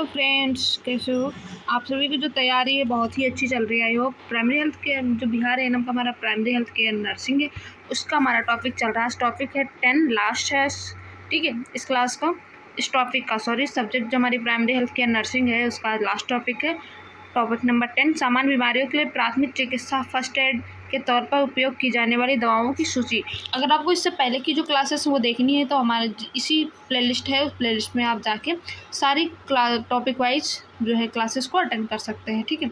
Hello friends, कैसे हो आप सभी की जो तैयारी है बहुत ही अच्छी चल रही है। I hope primary health care जो बिहार एएनएम का हमारा प्राइमरी हेल्थ केयर नर्सिंग है उसका हमारा टॉपिक चल रहा है। टॉपिक है 10 लास्ट है, ठीक है। इस क्लास का इस टॉपिक का सब्जेक्ट जो हमारी प्राइमरी हेल्थ केयर नर्सिंग है उसका लास्ट टॉपिक है। टॉपिक नंबर 10 सामान्य बीमारियों के लिए प्राथमिक चिकित्सा फर्स्ट एड के तौर पर उपयोग की जाने वाली दवाओं की सूची। अगर आपको इससे पहले की जो क्लासेस वो देखनी है तो हमारे इसी प्लेलिस्ट है, उस प्लेलिस्ट में आप जाके सारी टॉपिक वाइज जो है क्लासेस को अटेंड कर सकते हैं, ठीक है।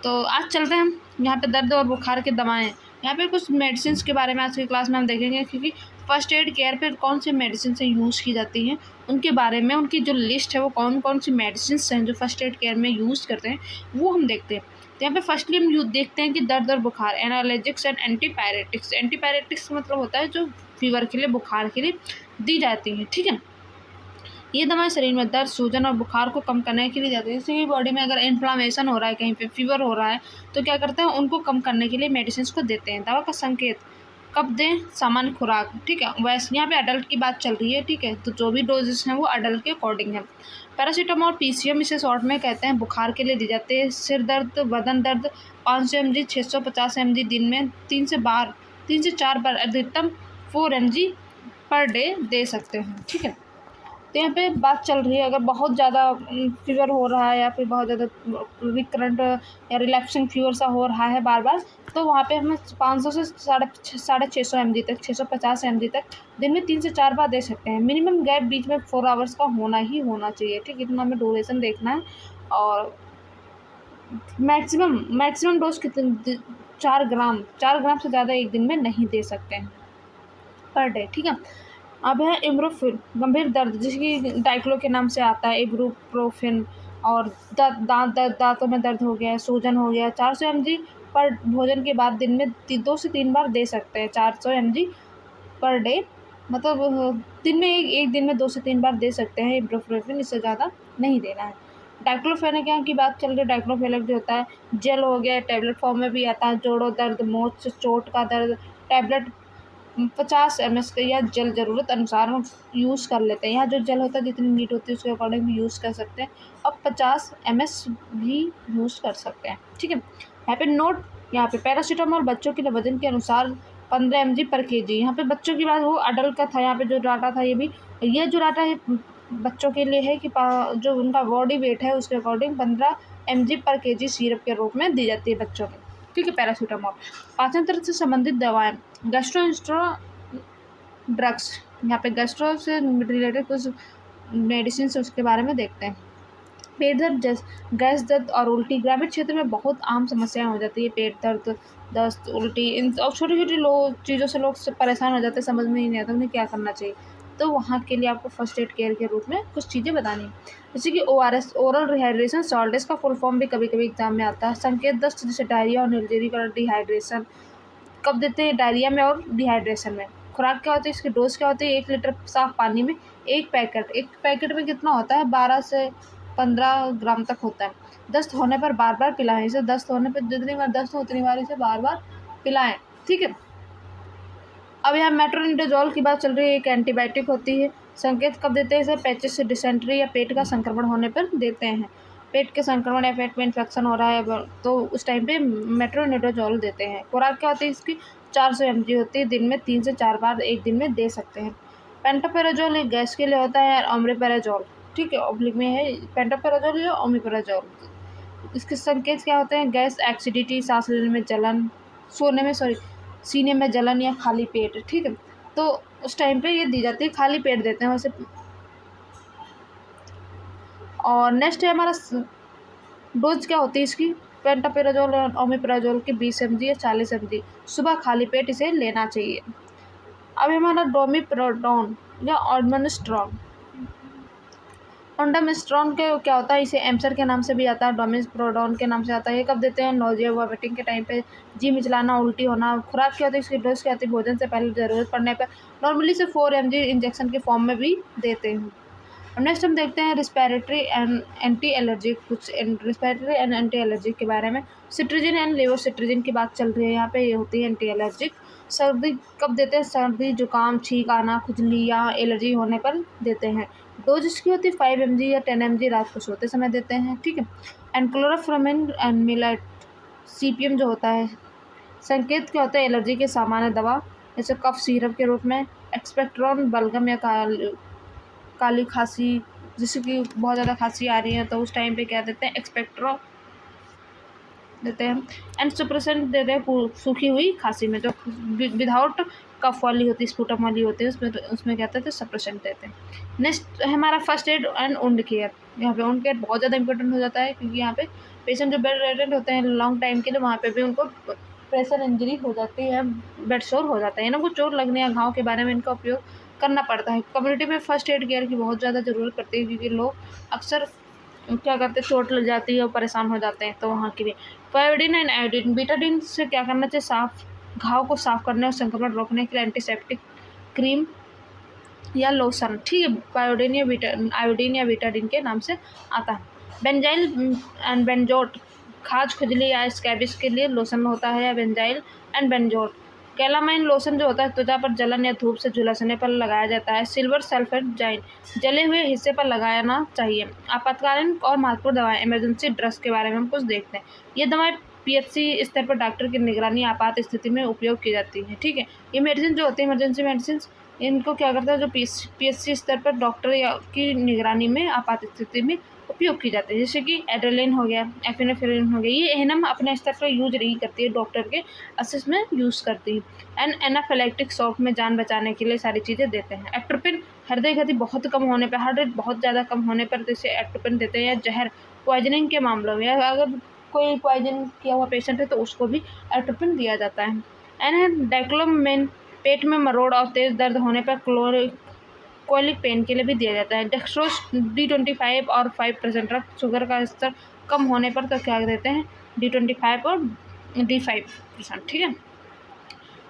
तो आज चलते हैं हम यहाँ पे दर्द और बुखार की दवाएं। यहाँ पे कुछ मेडिसिन के बारे में आज की क्लास में हम देखेंगे, क्योंकि फर्स्ट एड केयर पे कौन सी मेडिसिन से यूज़ की जाती हैं उनके बारे में, उनकी जो लिस्ट है वो कौन कौन सी मेडिसिन हैं जो फर्स्ट एड केयर में यूज़ करते हैं वो हम देखते हैं। तो यहाँ पे फर्स्टली हम देखते हैं कि दर्द और बुखार, एनाल्जेसिक्स एंड एंटीपायरेटिक्स। एंटीपायरेटिक्स मतलब होता है जो फीवर के लिए, बुखार के लिए दी जाती है, ठीक है। ये दवाएं शरीर में दर्द, सूजन और बुखार को कम करने के लिए जाती है। जैसे कि बॉडी में अगर इन्फ्लामेशन हो रहा है, कहीं पे फीवर हो रहा है, तो क्या करते हैं उनको कम करने के लिए मेडिसिन को देते हैं। दवा का संकेत कब दें, सामान्य खुराक, ठीक है। वैसे यहाँ पे अडल्ट की बात चल रही है, ठीक है, तो जो भी डोजेस हैं वो अडल्ट के अकॉर्डिंग है। पैरासीटामोल पीसीएम इसे शॉर्ट में कहते हैं, बुखार के लिए दी जाती है। सिर दर्द, बदन दर्द 500 mg 650 mg दिन में 3 से 4 बार, अधिकतम 4 mg पर डे दे सकते हैं, ठीक है। तो यहाँ पे बात चल रही है, अगर बहुत ज़्यादा फीवर हो रहा है या फिर बहुत ज़्यादा रिकरेंट या रिलैप्सिंग फीवर सा हो रहा है बार बार, तो वहाँ पे हमें 500 से साढ़े 600 mg तक, 650 mg तक दिन में 3 से 4 बार दे सकते हैं। मिनिमम गैप बीच में 4 आवर्स का होना ही होना चाहिए, ठीक है। इतना हमें ड्यूरेशन देखना है। और मैक्सिमम डोज कितने, 4 ग्राम से ज़्यादा एक दिन में नहीं दे सकते हैं पर डे, ठीक है। अब है इब्रोफिन, गंभीर दर्द जिसकी डाइक्लो के नाम से आता है, इब्रोप्रोफिन। और दांत दर्द, दांतों में दर्द हो गया, सूजन हो गया, 400 mg पर भोजन के बाद दिन में 2 से 3 बार दे सकते हैं। 400 mg पर डे मतलब दिन में एक दिन में 2 से 3 बार दे सकते हैं इब्रोप्रोफिन, इससे ज़्यादा नहीं देना है। डाइक्लोफेनेक की बात चल रही है। डाइक्लोफेनेक जो होता है जेल हो गया, टैबलेट फॉर्म में भी आता है। जोड़ों दर्द, मोच चोट का दर्द, टैबलेट 50 ml का या जेल ज़रूरत अनुसार हम यूज़ कर लेते हैं। यहाँ जो जेल होता है जितनी नीड होती है उसके अकॉर्डिंग भी यूज़ कर सकते हैं। अब 50 ml भी यूज़ कर सकते हैं, ठीक है। यहाँ पे नोट, यहाँ पे पैरासीटामोल बच्चों के वजन के अनुसार 15 mg पर kg। यहाँ पे बच्चों की बात, वो अडल्ट का था। यहाँ पे जो डाटा था ये जो डाटा है बच्चों के लिए है कि जो उनका बॉडी वेट है उसके अकॉर्डिंग 15 mg पर kg सिरप के रूप में दी जाती है बच्चों को, ठीक है। पैरासीटामोल। पाचन तंत्र से संबंधित दवाएं, गैस्ट्रो ड्रग्स। यहाँ पे गैस्ट्रो से रिलेटेड कुछ मेडिसिन उसके बारे में देखते हैं। पेट दर्द, गैस दर्द और उल्टी ग्रामीण क्षेत्र में बहुत आम समस्याएं हो जाती है। पेट दर्द, दस्त, उल्टी, इन और छोटी छोटी चीज़ों से लोग परेशान हो जाते हैं, समझ में ही नहीं आता उन्हें क्या करना चाहिए। तो वहाँ के लिए आपको फर्स्ट एड केयर के रूप में कुछ चीज़ें बतानी है, जैसे कि ORS, ओरल रिहाइड्रेशन सॉल्ट। इसका फुल फॉर्म भी कभी कभी एग्जाम में आता है। संकेत दस्त जैसे डायरिया और निर्जलीकरण, डिहाइड्रेशन कब देते हैं, डायरिया में और डिहाइड्रेशन में। खुराक क्या होती है, इसकी डोज क्या होती है, 1 लीटर साफ पानी में एक पैकेट में कितना होता है, 12 से 15 ग्राम तक होता है। दस्त होने पर बार बार पिलाएं। इसे दस्त होने पर जितनी बार दस्त हो उतनी बार इसे बार बार पिलाएं, ठीक है। अब यहाँ मेट्रोनिडाजोल की बात चल रही है, एक एंटीबायोटिक होती है। संकेत कब देते हैं इसे, पैचिस से डिसेंट्री या पेट का संक्रमण होने पर देते हैं। पेट के संक्रमण या पेट में इन्फेक्शन हो रहा है तो उस टाइम पे मेट्रोनिडाजोल देते हैं। खुराक क्या होती है इसकी, 400 mg होती है, दिन में 3 से 4 बार एक दिन में दे सकते हैं। पेंटोपेराजोल एक गैस के लिए होता है, और ओमेप्राजोल, ठीक है, ऑब्लिक में है पेंटोपेराजोल या ओमेप्राजोल। इसके संकेत क्या होते हैं, गैस, एसिडिटी, सांस लेने में जलन, सीने में जलन या खाली पेट, ठीक है। तो उस टाइम पे ये दी जाती है, खाली पेट देते हैं वैसे। और नेक्स्ट है हमारा डोज क्या होती है इसकी, पेंटापेराजोल और ओमेप्राजोल के 20 mg या 40 mg सुबह खाली पेट इसे लेना चाहिए। अब हमारा डोमिप्रोडोन या ऑर्मोनिस्ट्रॉन। ऑन्डामिस्ट्रॉन के क्या होता है, इसे एम्सर के नाम से भी आता है, डोमिप्रोडोन के नाम से आता है। ये कब देते हैं, नोजिया, वॉमिटिंग के टाइम पे, जी मिचलाना, उल्टी होना। खुराक क्या होती है इसकी, डोज क्या होती है, भोजन से पहले ज़रूरत पड़ने पर नॉर्मली से 4 mg इंजेक्शन के फॉर्म में भी देते हैं। अब नेक्स्ट हम देखते हैं रिस्पिरेटरी एंड एंटी एलर्जी, कुछ रिस्पिरेटरी एंड एंटी एलर्जी के बारे में। सिट्रिजिन एंड लेवोसिट्रिजिन की बात चल रही है यहाँ पे, ये होती है एंटी एलर्जिक। सर्दी कब देते हैं, सर्दी, जुकाम, छींक आना, खुजली या एलर्जी होने पर देते हैं। डोज इसकी होती है 5 mg या 10 mg, रात को सोते समय देते हैं, ठीक है। एंड क्लोरोफ्लोमिन एंड मिलाइट CPM जो होता है, संकेत क्या होता है, एलर्जी के सामान्य दवा जैसे कफ सिरप के रूप में। एक्सपेक्ट्रॉन बलगम या काली खांसी, जैसे कि बहुत ज़्यादा खांसी आ रही है तो उस टाइम पे क्या देते हैं, एक्सपेक्ट्रो देते हैं। एंड सुप्रेसेंट देते हैं सूखी हुई खांसी में, जो विदाउट कफ वाली होती है, स्पूटम वाली होती है, उसमें क्या कहते हैं, सप्रेसेंट देते हैं। नेक्स्ट है हमारा first aid and wound care. यहाँ पे वुंड केयर बहुत ज़्यादा इंपॉर्टेंट हो जाता है, क्योंकि यहाँ पे पेशेंट जो बेड रेडेंट होते हैं लॉन्ग टाइम के लिए, वहाँ पे भी उनको प्रेशर इंजरी हो जाती है, बेड शोर हो जाता है, ना कुछ चोट लगने या घाव के बारे में इनका उपयोग करना पड़ता है। कम्युनिटी में फर्स्ट एड केयर की बहुत ज़्यादा ज़रूरत पड़ती है, क्योंकि लोग अक्सर क्या करते हैं, चोट लग जाती है और परेशान हो जाते हैं, तो वहाँ के लिए पायोडीन एंड आयोडीन। बीटाडीन से क्या करना चाहिए, साफ घाव को साफ करने और संक्रमण रोकने के लिए एंटीसेप्टिक क्रीम या लोशन, ठीक है, पायोडीन या आयोडीन या बीटाडीन के नाम से आता है। बेंजाइल एंड बेंजोट, खाज खुजली या स्कैबिस के लिए लोशन होता है, या बेंजाइल एंड बेंजोट। कैलामाइन लोशन जो होता है त्वचा पर जलन या धूप से झुलसने पर लगाया जाता है। सिल्वर सल्फेट जाइन, जले हुए हिस्से पर लगाना चाहिए। आपातकालीन और महत्वपूर्ण दवाएं, इमरजेंसी ड्रग्स के बारे में हम कुछ देखते हैं। ये दवाएं PHC स्तर पर डॉक्टर की निगरानी आपात स्थिति में उपयोग की जाती है, ठीक है। ये मेडिसिन जो होती है, इमरजेंसी मेडिसिन, इनको क्या करता है, जो PHC स्तर पर डॉक्टर या की निगरानी में आपात स्थिति में उपयोग की जाती है, जैसे कि एड्रेलिन हो गया, एफिनेफ्रिन हो गया। ये एनम अपने स्तर पर यूज नहीं करती है, डॉक्टर के असिस्ट में यूज़ करती है। एनाफिलैक्टिक शॉक में जान बचाने के लिए सारी चीज़ें देते हैं। एट्रोपिन, हृदय गति बहुत कम होने पर, हार्ट रेट बहुत ज़्यादा कम होने पर जैसे एट्रोपिन देते हैं। या जहर पॉइजनिंग के मामलों में, अगर कोई पॉइजन किया हुआ पेशेंट है तो उसको भी एट्रोपिन दिया जाता है। डाइक्लोमिन, पेट में मरोड़ और तेज़ दर्द होने पर कोलिक पेन के लिए भी दिया जाता है। डेक्सट्रोज D25 और 5% रक्त शुगर का स्तर कम होने पर तो क्या देते हैं, D25 और D5%, ठीक है।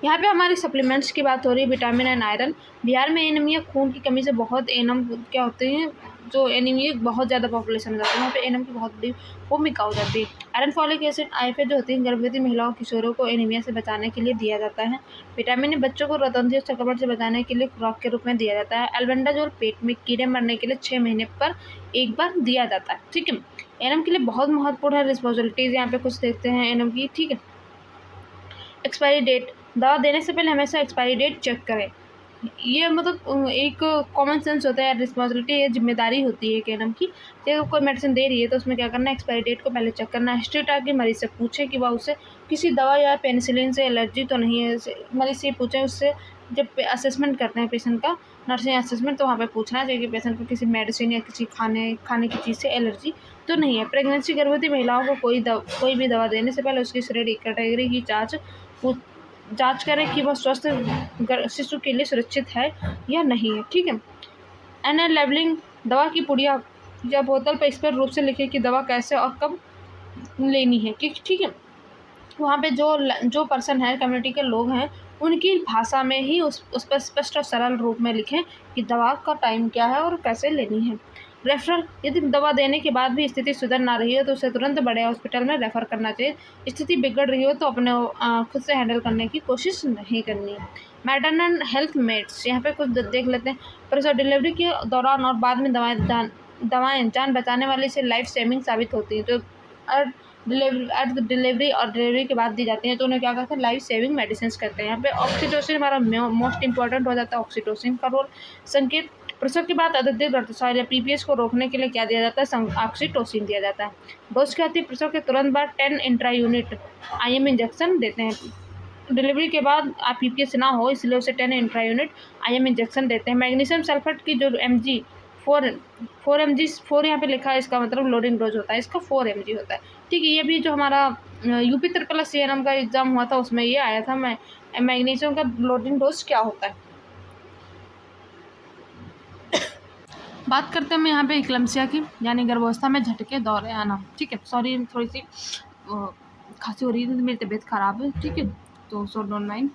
यहाँ पे हमारी सप्लीमेंट्स की बात हो रही है, विटामिन एंड आयरन। बिहार में एनीमिया, खून की कमी से बहुत एनम क्या होते हैं, जो एनीमिया बहुत ज़्यादा पॉपुलेशन हो जाती है, वहाँ पे एनम की बहुत बड़ी भूमिका हो जाती है। आयरन, फॉलिक एसिड, IFA जो होती है, गर्भवती महिलाओं किशोरों को एनीमिया से बचाने के लिए दिया जाता है। विटामिन बच्चों को रतौंधी संक्रमण से बचाने के लिए खुराक के रूप में दिया जाता है। एल्बेंडाजोल पेट में कीड़े मरने के लिए 6 महीने पर एक बार दिया जाता है, ठीक है। एनम के लिए बहुत महत्वपूर्ण है रिस्पॉन्सिबिलिटीज़, यहाँ पे कुछ देखते हैं एनम की, ठीक है। एक्सपायरी डेट, दवा देने से पहले हमेशा एक्सपायरी डेट चेक करें। ये मतलब एक कॉमन सेंस होता है, रिस्पॉन्सिबिलिटी है, जिम्मेदारी होती है कि एनम की, कि अगर कोई मेडिसिन दे रही है तो उसमें क्या करना है, एक्सपायरी डेट को पहले चेक करना है। हिस्ट्री के मरीज से पूछें कि वह उसे किसी दवा या पेनिसिलिन से एलर्जी तो नहीं है। मरीज से पूछें, उससे जब असेसमेंट करते हैं पेशेंट का, नर्सिंग असेसमेंट, तो वहाँ पे पूछना चाहिए कि पेशेंट को किसी मेडिसिन या किसी खाने की चीज़ से एलर्जी तो नहीं है। प्रेगनेंसी, गर्भवती महिलाओं को कोई भी दवा देने से पहले उसकी शरीर कैटेगरी की जांच करें कि वह स्वस्थ शिशु के लिए सुरक्षित है या नहीं है, ठीक है। एनएल लेबलिंग, दवा की पुड़िया या बोतल पर स्पष्ट रूप से लिखे कि दवा कैसे और कब लेनी है, ठीक है। वहाँ पे जो पर्सन है, कम्युनिटी के लोग हैं, उनकी भाषा में ही उस पर स्पष्ट और सरल रूप में लिखें कि दवा का टाइम क्या है और कैसे लेनी है। रेफरल, यदि दवा देने के बाद भी स्थिति सुधर ना रही हो तो उसे तुरंत बड़े हॉस्पिटल में रेफ़र करना चाहिए। स्थिति बिगड़ रही हो तो अपने खुद से हैंडल करने की कोशिश नहीं करनी है। मैटरनल हेल्थ मेड्स, यहाँ पे कुछ देख लेते हैं। प्रसव, डिलीवरी के दौरान और बाद में दवाएं जान बचाने वाली से लाइफ सेविंग साबित होती हैं, जो डिलीवरी और डिलीवरी के बाद दी जाती हैं, तो उन्हें क्या कहते हैं, लाइफ सेविंग मेडिसिन कहते हैं। यहाँ पे ऑक्सीटोसिन हमारा मोस्ट इंपॉर्टेंट हो जाता है, ऑक्सीटोसिन का रोल। संकेत, प्रसव के बाद अत्यधिक रक्तस्राव या PPS को रोकने के लिए क्या दिया जाता है, ऑक्सीटोसिन दिया जाता है। डोज क्या होती है, प्रसव के तुरंत बाद 10 इंट्रा यूनिट IM इंजेक्शन देते हैं। डिलीवरी के बाद आप PPS ना हो इसलिए उसे 10 इंट्रा यूनिट IM इंजेक्शन देते हैं। मैग्नीशियम सल्फेट की जो mg 4 mg, 4 यहाँ पे लिखा है, इसका मतलब लोडिंग डोज होता है, इसका 4 mg होता है, ठीक है। ये भी जो हमारा UP CNM का एग्जाम हुआ था उसमें ये आया था, मैग्नीशियम का लोडिंग डोज क्या होता है। बात करते हैं हम यहाँ पे इक्लम्सिया की, यानी गर्भावस्था में झटके दौरे आना, ठीक है। सॉरी, थोड़ी सी खांसी हो रही है, मेरी तबीयत ख़राब है, ठीक है, तो सो डोंट माइंड।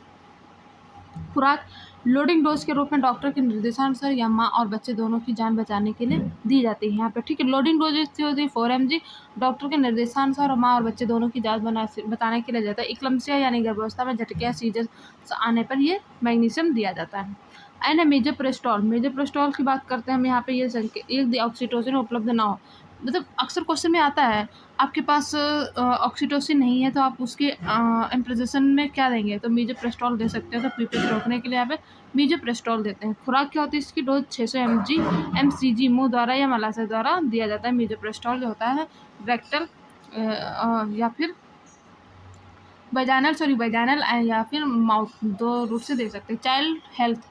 खुराक, लोडिंग डोज के रूप में डॉक्टर के निर्देशानुसार या माँ और बच्चे दोनों की जान बचाने के लिए दी जाती है यहाँ पे, ठीक है। लोडिंग डोज होती है 4 mg, डॉक्टर के निर्देशानुसार माँ और बच्चे दोनों की जान बताने के लिए जाता है। इक्लम्सिया यानी गर्भावस्था में झटके या सीजर आने पर ये मैग्नीशियम दिया जाता है। एंड मेजर प्रेस्टॉल की बात करते हैं हम यहाँ पे, ये संकेत यदि ऑक्सीटोसिन उपलब्ध ना हो, मतलब अक्सर क्वेश्चन में आता है आपके पास ऑक्सीटोसिन नहीं है तो आप उसके इम्प्रेजेशन में क्या देंगे, तो मीजोप्रेस्टोल दे सकते हैं। तो पीपीएस रोकने के लिए यहाँ पे मीजोप्रेस्टोल देते हैं। खुराक क्या होती है इसकी, डोज 600 mg मुंह द्वारा या मलाशय द्वारा दिया जाता है। मीजोप्रेस्टोल जो होता है रेक्टल या फिर वैजाइनल या फिर माउथ, दो रूट से दे सकते हैं। चाइल्ड हेल्थ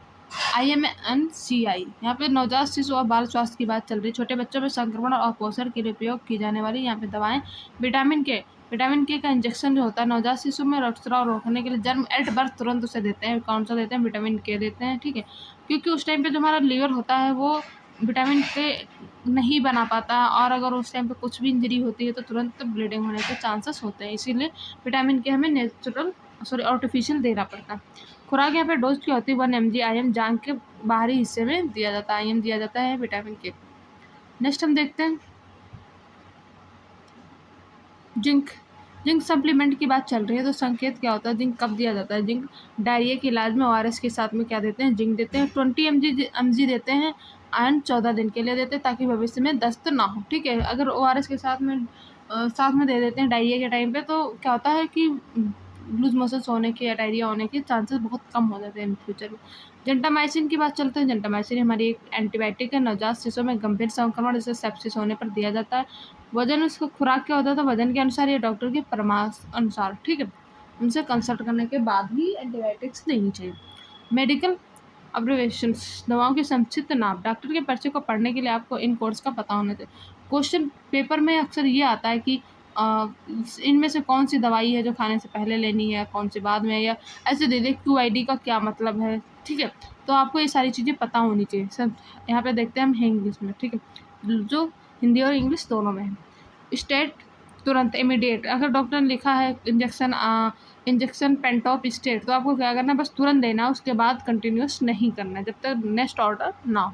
IMNCI, यहाँ पे नवजात शिशु और बाल स्वास्थ्य की बात चल रही है। छोटे बच्चों में संक्रमण और पोषण के लिए उपयोग की जाने वाली यहाँ पे दवाएं। विटामिन के का इंजेक्शन जो होता है नवजात शिशु में रक्तस्राव रोकने के लिए, जन्म एट बर्थ तुरंत उसे देते हैं। कौन सा देते हैं, विटामिन के देते हैं, ठीक है, क्योंकि उस टाइम पे जो हमारा लीवर होता है वो विटामिन के नहीं बना पाता है, और अगर उस टाइम पे कुछ भी इंजरी होती है तो तुरंत ब्लीडिंग होने के चांसेस होते हैं, इसीलिए विटामिन के हमें आर्टिफिशियल देना पड़ता है। खुराक यहाँ पे डोज की होती है 1 mg IM, जांघ के बाहरी हिस्से में दिया जाता है, IM दिया जाता है विटामिन के। नेक्स्ट हम देखते हैं जिंक सप्लीमेंट की बात चल रही है। तो संकेत क्या होता है, जिंक कब दिया जाता है, जिंक डायरिया के इलाज में ORS के साथ में क्या देते हैं, जिंक देते हैं। 20 mg देते हैं, आयरन 14 दिन के लिए देते हैं ताकि भविष्य में दस्त ना हो, ठीक है। अगर ORS के साथ में दे देते हैं डायरिया के टाइम पे, तो क्या होता है कि लूज मोशंस होने के या डायरिया होने के चांसेस बहुत कम हो जाते हैं इन फ्यूचर में। जेंटामाइसिन की बात चलते हैं। जेंटामाइसिन हमारी एक एंटीबायोटिक है, नवजात शिशु में गंभीर संक्रमण जैसे सेप्सिस होने पर दिया जाता है। वजन, उसको खुराक क्या होता है, तो वजन के अनुसार या डॉक्टर के परामर्श अनुसार, ठीक है, उनसे कंसल्ट करने के बाद ही एंटीबायोटिक्स देनी चाहिए। मेडिकल अब्रिविएशंस, दवाओं के संक्षिप्त नाम। डॉक्टर के पर्चे को पढ़ने के लिए आपको इन कोड्स का पता होना चाहिए। क्वेश्चन पेपर में अक्सर ये आता है कि इनमें से कौन सी दवाई है जो खाने से पहले लेनी है, कौन सी बाद में, या ऐसे दे दे QID का क्या मतलब है, ठीक है। तो आपको ये सारी चीज़ें पता होनी चाहिए। सब यहाँ पे देखते हैं हम इंग्लिश में, ठीक है, जो हिंदी और इंग्लिश दोनों में है। स्टेट, तुरंत, इमीडिएट। अगर डॉक्टर ने लिखा है इंजेक्शन पेंटॉप स्टेट, तो आपको क्या करना है, बस तुरंत देना है, उसके बाद कंटिन्यूस नहीं करना है जब तक नेक्स्ट ऑर्डर ना हो।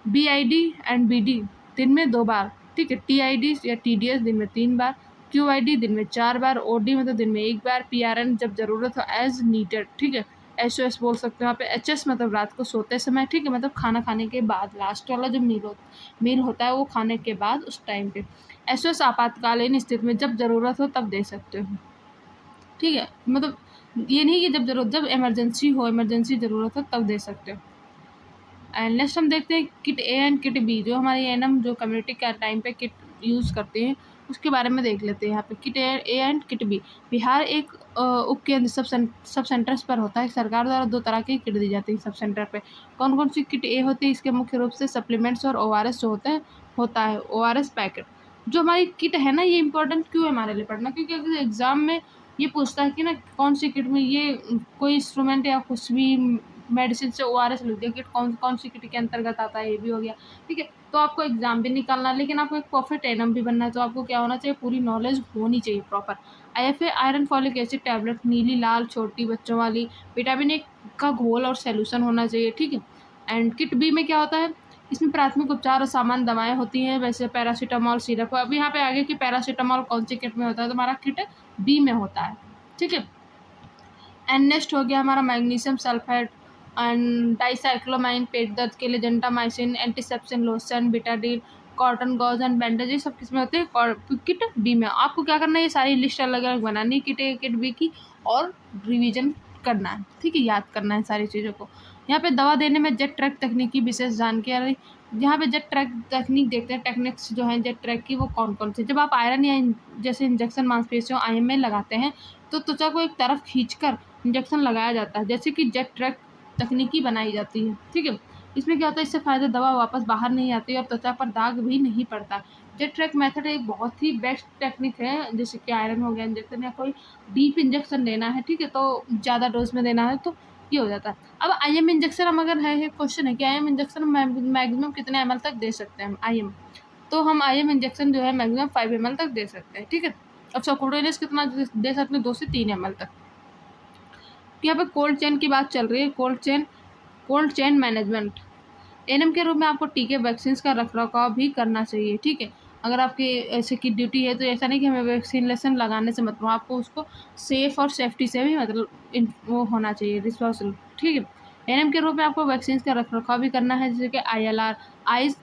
BID एंड BD दिन में 2 बार, ठीक है। TID या TDS दिन में 3 बार। QID दिन में 4 बार। OD मतलब दिन में 1 बार। PRN जब ज़रूरत हो, एज नीडेड, ठीक है। SOS बोल सकते हो यहाँ पे। HS मतलब रात को सोते समय, ठीक है, मतलब खाना खाने के बाद, लास्ट वाला जो मील होता है वो खाने के बाद उस टाइम पे। SOS आपातकालीन स्थिति में जब ज़रूरत हो तब दे सकते हो, ठीक है, मतलब ये नहीं कि जब इमरजेंसी ज़रूरत हो तब दे सकते हो। एंड नेक्स्ट हम देखते हैं kit A and kit B, जो हमारी ANM जो कम्युनिटी के टाइम पे किट यूज़ करते हैं उसके बारे में देख लेते हैं। यहाँ पे kit A and kit B। Bihar एक उपकेंद्र सब सेंटर्स पर होता है। सरकार द्वारा 2 तरह की किट दी जाती है सब सेंटर पे। कौन कौन सी किट A होती है, इसके मुख्य रूप से सप्लीमेंट्स और ORS जो होता है ORS पैकेट। जो हमारी किट है ना, ये इंपॉर्टेंट क्यों है हमारे लिए पढ़ना, क्योंकि अगर एग्ज़ाम में ये पूछता है कि ना कौन सी किट में ये कोई इंस्ट्रूमेंट या कुछ भी मेडिसिन से ORS लिख दिया, किट कौन सी किट के अंतर्गत आता है, ये भी हो गया, ठीक है। तो आपको एग्जाम भी निकालना है, लेकिन आपको एक परफेक्ट एनम भी बनना है, तो आपको क्या होना चाहिए, पूरी नॉलेज होनी चाहिए proper. IFA iron folic acid tablet, नीली लाल छोटी बच्चों वाली। विटामिन A का घोल और सोल्यूशन होना चाहिए, ठीक है। एंड किट B में क्या होता है, इसमें प्राथमिक उपचार और सामान्य दवाएं होती हैं, वैसे पैरासीटामॉल सिरप। अब यहाँ पे आगे की पैरासीटामॉल कौन सी किट में होता है, तो हमारा किट B में होता है, ठीक है। एंड नेक्स्ट हो गया हमारा मैग्नीशियम सल्फेट एंड डाइसाइक्लोमाइन, पेट दर्द के लिए gentamicin, antiseptic lotion, betadine, cotton gauze and bandage, ये सब किसमें होते हैं, किट B में। आपको क्या करना है, ये सारी लिस्ट अलग अलग बनानी है किट A किट B की, और रिवीजन करना है, ठीक है, याद करना है सारी चीज़ों को। यहाँ पे दवा देने में जेट ट्रैक तकनीक की विशेष जानकारी। यहाँ पे जेट ट्रैक तकनीक देखते हैं, टेक्निक्स जो हैं जेट ट्रैक की वो कौन कौन सी। जब आप आयरन या जैसे इंजेक्शन मांसपेशियों IM में लगाते हैं तो त्वचा को एक तरफ खींचकर इंजेक्शन लगाया जाता है, जैसे कि जेट ट्रैक तकनीकी बनाई जाती है, ठीक है। इसमें क्या होता है, इससे फ़ायदा दवा वापस बाहर नहीं आती और त्वचा पर दाग भी नहीं पड़ता। जेट ट्रैक मेथड एक बहुत ही बेस्ट टेक्निक है, जैसे कि आयरन हो गया इंजेक्शन, या कोई डीप इंजेक्शन लेना है, ठीक है, तो ज़्यादा डोज में देना है तो ये हो जाता है। अब IM इंजेक्शन हम अगर है क्वेश्चन है कि IM इंजेक्शन मैक्सिमम कितने ml तक दे सकते हैं हम IM, तो हम IM इंजेक्शन जो है मैक्सिमम 5 ml तक दे सकते हैं, ठीक है। अब सबक्यूटेनियस कितना दे सकते हैं, 2 से 3 ml तक। यहाँ पे कोल्ड चेन की बात चल रही है, कोल्ड चेन मैनेजमेंट। ANM के रूप में आपको टीके वैक्सीन का रखरखाव भी करना चाहिए, ठीक है। अगर आपकी ऐसे की ड्यूटी है तो ऐसा नहीं कि हमें वैक्सीनेशन लगाने से मतलब, आपको उसको सेफ और सेफ्टी से भी मतलब वो होना चाहिए रिस्पॉन्सिबल, ठीक है। एएनएम के रूप में आपको वैक्सीन का रखरखाव भी करना है, जैसे कि ILR आइस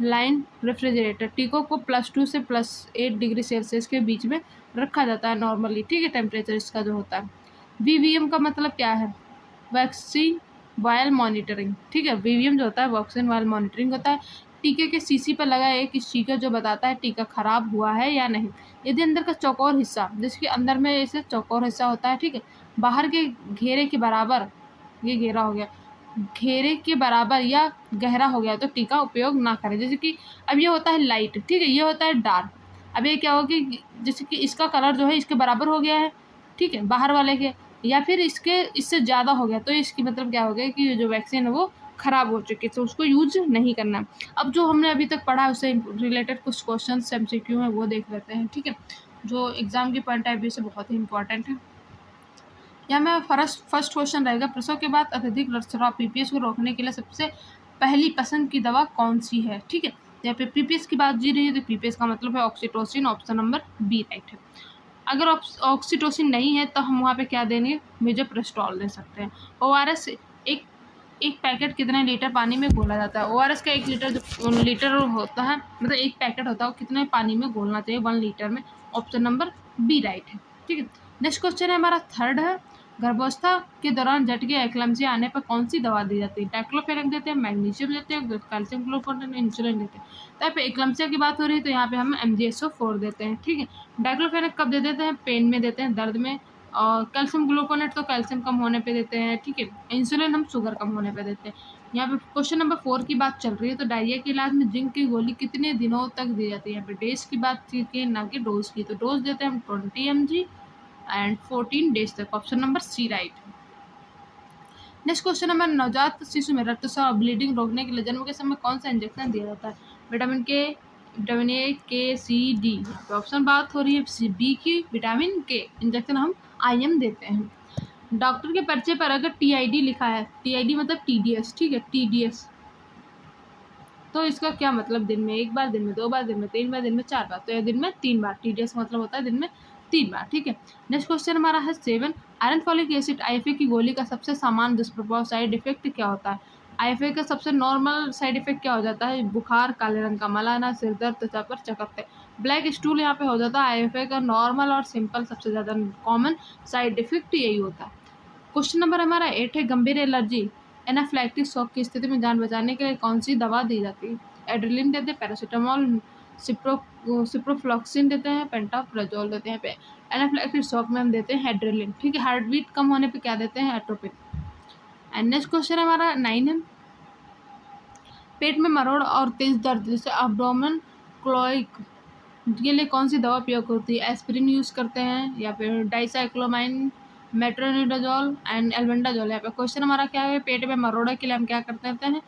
लाइन रेफ्रिजरेटर। टीकों को +2 से +8 डिग्री सेल्सियस के बीच में रखा जाता है नॉर्मली, ठीक है, टेम्परेचर इसका जो होता है। VVM का मतलब क्या है? वैक्सीन वायल मॉनिटरिंग, ठीक है। VVM जो होता है वैक्सीन वायल मॉनिटरिंग होता है। टीके के शीशी पर लगा एक स्टिकर जो बताता है टीका खराब हुआ है या नहीं। यदि अंदर का चौकोर हिस्सा, जिसके अंदर में ऐसे चौकोर हिस्सा होता है, ठीक है, बाहर के घेरे के बराबर, ये घेरा हो गया, घेरे के बराबर या गहरा हो गया तो टीका उपयोग ना करें। जैसे कि अब ये होता है लाइट, ठीक है, ये होता है डार्क। अब ये क्या होगा कि जैसे कि इसका कलर जो है इसके बराबर हो गया है, ठीक है, बाहर वाले के, या फिर इससे ज़्यादा हो गया तो इसकी मतलब क्या हो गया कि जो वैक्सीन है वो ख़राब हो चुकी है, तो उसको यूज नहीं करना। अब जो हमने अभी तक पढ़ा उससे रिलेटेड कुछ क्वेश्चन MCQ हैं वो देख लेते हैं, ठीक है, जो एग्ज़ाम के पॉइंट ऑफ व्यू से बहुत ही इंपॉर्टेंट है। यहाँ में फर्स्ट क्वेश्चन रहेगा, प्रसव के बाद अत्यधिक रक्तस्राव PPS को रोकने के लिए सबसे पहली पसंद की दवा कौन सी है, ठीक है। यहाँ पे PPS की बात जी रही है तो PPS का मतलब है oxytocin, option number B right है। अगर ऑक्सीटोसिन नहीं है तो हम वहाँ पे क्या देंगे, मिजोप्रेस्टोल दे सकते हैं। ORS एक पैकेट कितने लीटर पानी में घोला जाता है? ORS का 1 लीटर होता है, मतलब एक पैकेट होता है, वो कितने पानी में घोलना चाहिए? 1 लीटर में, ऑप्शन नंबर बी राइट है, ठीक है। नेक्स्ट क्वेश्चन है हमारा थर्ड है, गर्भावस्था के दौरान झटके एक्लम्सिया आने पर कौन सी दवा दी जाती है? डाइक्लोफेनेक देते हैं, मैग्नीशियम देते हैं, कैल्शियम क्लोराइड, इंसुलिन देते हैं। तो यहाँ पे एक्लम्सिया की बात हो रही है तो यहाँ पे हम MgSO4 देते हैं, ठीक है। डाइक्लोफेनेक कब दे देते हैं? पेन में देते हैं, दर्द में। और कैल्शियम ग्लूकोनेट तो कैल्शियम कम होने पे देते हैं, ठीक है। इंसुलिन हम शुगर कम होने पे देते हैं। यहाँ पे क्वेश्चन नंबर 4 की बात चल रही है, तो डायरिया के इलाज में जिंक की गोली कितने दिनों तक दी जाती है? यहाँ पे डेज की बात की ना कि डोज की, तो डोज देते हैं हम 20 mg एंड 14 डेज तक, ऑप्शन नंबर सी राइट है। नेक्स्ट क्वेश्चन नंबर, नवजात शिशु में रक्तस्राव ब्लीडिंग रोकने के लिए जन्म के समय कौन सा इंजेक्शन दिया जाता है? Vitamin A, K, C, D। Option बात हो रही है बी की, विटामिन K इंजेक्शन हम IM देते हैं। डॉक्टर के पर्चे पर अगर TID लिखा है, TID मतलब TDS, ठीक है, TDS, तो इसका क्या मतलब? दिन में 1 बार, दिन में 2 बार, दिन में 3 बार, दिन में 4 बार, तो यह दिन में 3 बार। TDS मतलब होता है दिन में 3 बार, ठीक है। नेक्स्ट क्वेश्चन हमारा है 7, आयरन फॉलिक एसिड IFA की गोली का सबसे सामान्य दुष्प्रभाव साइड इफेक्ट क्या होता है? IFA का सबसे नॉर्मल साइड इफेक्ट क्या हो जाता है? बुखार, काले रंग का मल आना, सिर दर्द, त्वचा पर चकत्ते, ब्लैक स्टूल यहाँ पे हो जाता है। IFA का नॉर्मल और सिंपल सबसे ज़्यादा कॉमन साइड इफेक्ट यही होता है। क्वेश्चन नंबर हमारा 8 है, गंभीर एलर्जी एनाफ्लाइक्टिक शॉक की स्थिति में जान बचाने के लिए कौन सी दवा दी जाती है? एड्रेलिन देते हैं, पैरासीटामोल, सिप्रोफ्लॉक्सिन देते हैं, पेंटाप्राजोल देते हैं। पे एनाफ्लाइक्टिक शॉक में हम देते हैं एड्रेलिन, ठीक है। हार्ट बीट कम होने पे क्या देते हैं? एट्रोपिन। एंड नेक्स्ट क्वेश्चन हमारा 9 है, पेट में मरोड़ और तेज दर्द जैसे अब्डोमेन क्लोइक के लिए कौन सी दवा उपयोग होती है? एस्पिरिन यूज़ करते हैं या फिर डाइसाइक्लोमाइन, मेट्रोनिडाजोल एंड एल्बेंडाजोल। यहाँ पे क्वेश्चन हमारा क्या है, पेट में मरोड़े के लिए हम क्या करते हैं?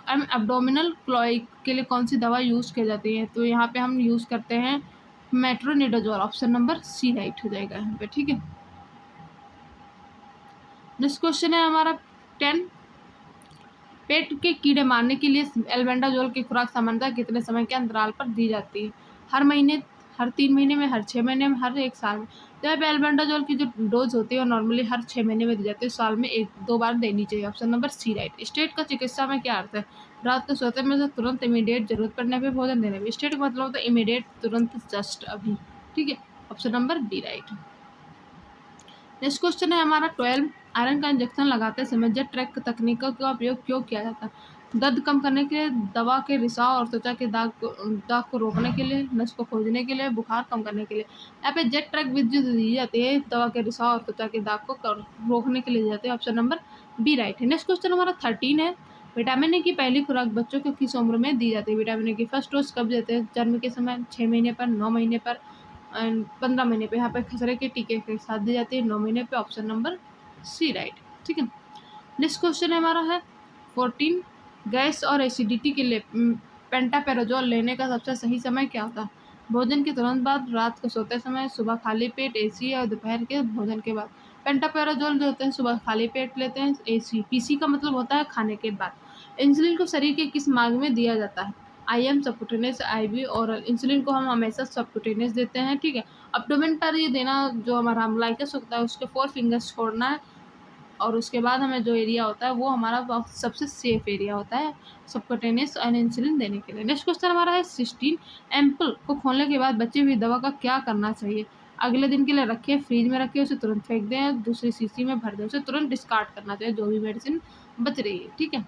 एब्डोमिनल क्लोइक के लिए कौन सी दवा यूज़ की जाती है? तो यहाँ पे हम यूज़ करते हैं metronidazole, option number C right हो जाएगा यहाँ पे, ठीक है। नेक्स्ट क्वेश्चन है हमारा 10, पेट के कीड़े मारने के लिए एल्बेंडाजोल की खुराक सामान्यतः कितने समय के अंतराल पर दी जाती है? हर महीने, हर 3 महीने में, हर 6 महीने में, हर 1 साल में? तो यहाँ पे एल्बेंडाजोल की जो डोज होती है वो नॉर्मली हर 6 महीने में दी जाती है, साल में 1-2 बार देनी चाहिए, option number C right. State का चिकित्सा में क्या अर्थ है? रात को सोते में से तुरंत इमीडिएट जरूरत पड़ने पर भोजन देने में। स्टेट का मतलब होता है इमीडिएट, तुरंत, जस्ट, अभी, ठीक है, option number D right. Next question है हमारा 12, आयरन का इंजेक्शन लगाते समय जेट ट्रैक तकनीक का उपयोग क्यों किया जाता है? दर्द कम करने के लिए, दवा के रिसाव और त्वचा के दाग को रोकने के लिए, नस को खोजने के लिए, बुखार कम करने के लिए। यहाँ पे जेट ट्रैक विधि दी जाती है दवा के रिसाव और त्वचा के दाग को रोकने के लिए दी जाती है, ऑप्शन नंबर बी राइट है। नेक्स्ट क्वेश्चन हमारा 13 है, विटामिन ए की पहली खुराक बच्चों को किस उम्र में दी जाती है? विटामिन ए की फर्स्ट डोज कब देते हैं? जन्म के समय, 6 महीने पर, 9 महीने पर, 15 महीने पे। यहाँ पे खसरे के टीके के साथ दी जाती है 9 महीने पे, ऑप्शन नंबर सी राइट, ठीक है। नेक्स्ट क्वेश्चन हमारा है 14, गैस और एसिडिटी के लिए पेंटापेराजोल लेने का सबसे सही समय क्या होता है? भोजन के तुरंत बाद, रात को सोते समय, सुबह खाली पेट, AC, और दोपहर के भोजन के बाद। पेंटापेराजोल जो होते हैं सुबह खाली पेट लेते हैं, AC, PC का मतलब होता है खाने के बाद। इंसुलिन को शरीर के किस मार्ग में दिया जाता है? IM, subcutaneous, IV, oral. Insulin को हम हमेशा सबक्यूटेनियस देते हैं, ठीक है। एब्डोमेन पर ये देना, जो हमारा अम्लाइकस होता है उसके 4 फिंगर्स छोड़ना है, और उसके बाद हमें जो एरिया होता है वो हमारा सबसे सेफ एरिया होता है सबक्यूटेनियस इंसुलिन देने के लिए। नेक्स्ट क्वेश्चन हमारा है 16, एम्पल को खोलने के बाद बची हुई दवा का क्या करना चाहिए? अगले दिन के लिए रखें, फ्रिज में रखें, उसे तुरंत फेंक दें, दूसरी शीशी में भर दें, उसे तुरंत डिस्कार्ड करना चाहिए जो भी मेडिसिन बच रही है। ठीक है,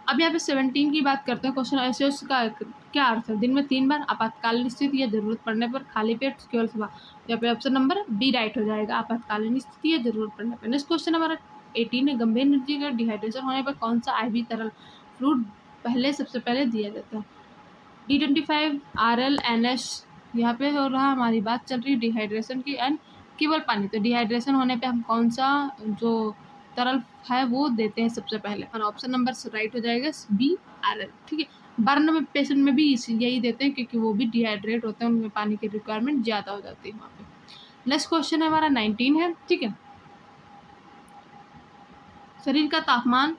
अब यहाँ पे 17 की बात करते हैं। क्वेश्चन ऐसे उसका क्या अर्थ है? दिन में 3 बार, आपातकालीन स्थिति या जरूरत पड़ने पर, खाली पेट, केवल सुबह। यहाँ पे ऑप्शन नंबर बी राइट हो जाएगा, आपातकालीन स्थिति या जरूरत पड़ने पर। नेक्स्ट क्वेश्चन हमारा 18 है, गंभीर निर्जलीकरण का डिहाइड्रेशन होने पर कौन सा IV तरल फ्लूइड सबसे पहले दिया जाता है? D25, RL, NH। यहाँ पे हो रहा हमारी बात चल रही है डिहाइड्रेशन की एंड केवल पानी। तो डिहाइड्रेशन होने पे हम कौन सा जो तरल है वो देते हैं सबसे पहले, और ऑप्शन नंबर राइट हो जाएगा बी RL। ठीक है, बर्न में पेशेंट में भी यही देते हैं क्योंकि वो भी डिहाइड्रेट होते हैं, उनमें पानी की रिक्वायरमेंट ज़्यादा हो जाती है वहाँ पे। नेक्स्ट क्वेश्चन हमारा 19 है। ठीक है, शरीर का तापमान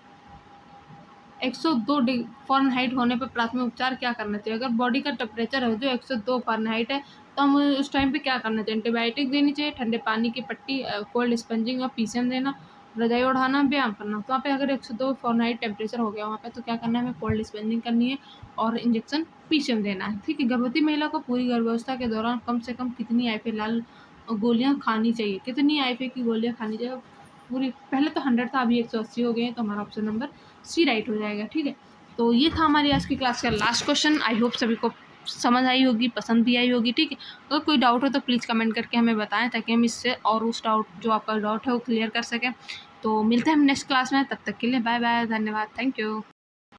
102 फ़ारेनहाइट होने पर प्राथमिक उपचार क्या करना चाहिए? अगर बॉडी का टेम्परेचर है जो 102 फ़ारेनहाइट है तो हम उस टाइम पे क्या करना चाहिए? एंटीबायोटिक देनी चाहिए, ठंडे पानी की पट्टी, कोल्ड स्पंजिंग और पीसीएम देना, रजाई ओढ़ाना, व्यायाम करना। तो वहाँ पे अगर 102 फ़ारेनहाइट टेम्परेचर हो गया वहाँ पे तो क्या करना है? हमें कोल्ड स्पंजिंग करनी है और इंजेक्शन पीसीएम देना है। ठीक है, गर्भवती महिला को पूरी गर्भावस्था के दौरान कम से कम कितनी आईफे लाल गोलियाँ खानी चाहिए? कितनी आईफे की गोलियाँ खानी चाहिए? पूरी पहले तो 100 था, अभी 180 हो गए हैं, तो हमारा ऑप्शन नंबर सी राइट हो जाएगा। ठीक है, तो ये था हमारी आज की क्लास का लास्ट क्वेश्चन। आई होप सभी को समझ आई होगी, पसंद भी आई होगी। ठीक है, अगर कोई डाउट हो तो प्लीज़ कमेंट करके हमें बताएं ताकि हम इससे और उस डाउट जो आपका डाउट है वो क्लियर कर सकें। तो मिलते हैं हम नेक्स्ट क्लास में, तब तक के लिए बाय बाय, धन्यवाद, थैंक यू।